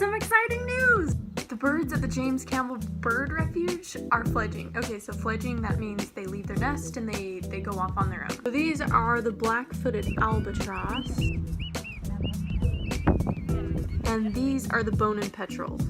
some exciting news! The birds at the James Campbell Bird Refuge are fledging. Okay, so fledging, that means they leave their nest and they go off on their own. So these are the black-footed albatross. And these are the bone-in petrels.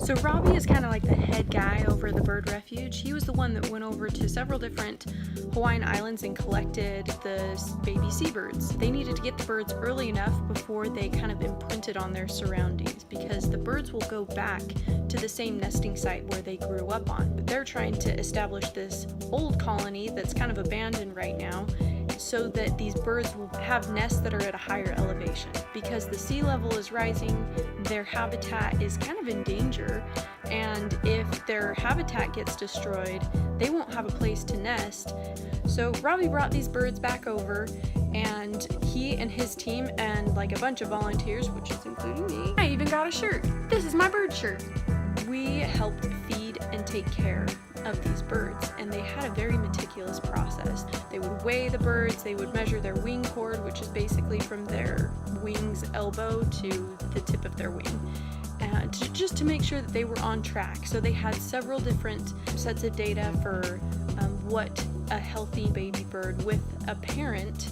So Robbie is kind of like the head guy over the bird refuge. He was the one that went over to several different Hawaiian islands and collected the baby seabirds. They needed to get the birds early enough before they kind of imprinted on their surroundings, because the birds will go back to the same nesting site where they grew up on. But they're trying to establish this old colony that's kind of abandoned right now, so that these birds will have nests that are at a higher elevation. Because the sea level is rising, their habitat is kind of in danger, and if their habitat gets destroyed, they won't have a place to nest. So Robbie brought these birds back over, and he and his team and like a bunch of volunteers, which is including me, I even got a shirt. This is my bird shirt. We helped feed and take care of these birds, and they had a very meticulous process. They would weigh the birds, they would measure their wing cord, which is basically from their wing's elbow to the tip of their wing, and just to make sure that they were on track. So they had several different sets of data for what a healthy baby bird with a parent,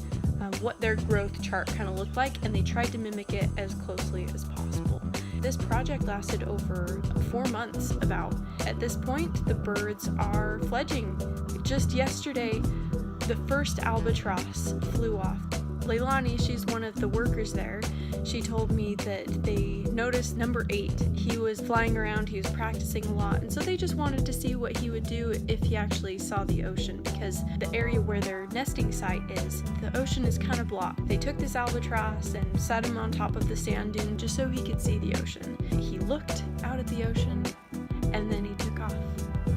what their growth chart kind of looked like, and they tried to mimic it as closely as possible. This project lasted over 4 months about. At this point, the birds are fledging. Just yesterday, the first albatross flew off. Leilani, she's one of the workers there, she told me that they noticed number 8. He was flying around, he was practicing a lot, and so they just wanted to see what he would do if he actually saw the ocean, because the area where their nesting site is, the ocean is kind of blocked. They took this albatross and set him on top of the sand dune just so he could see the ocean. He looked out at the ocean, and then he took off,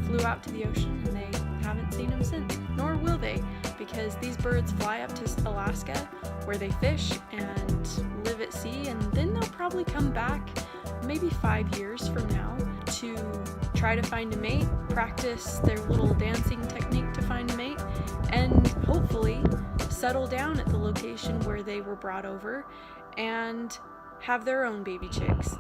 flew out to the ocean, and they haven't seen him since, nor will they, because these birds fly up to Alaska where they fish and live at sea, and then they'll probably come back maybe 5 years from now to try to find a mate, practice their little dancing technique to find a mate, and hopefully settle down at the location where they were brought over and have their own baby chicks.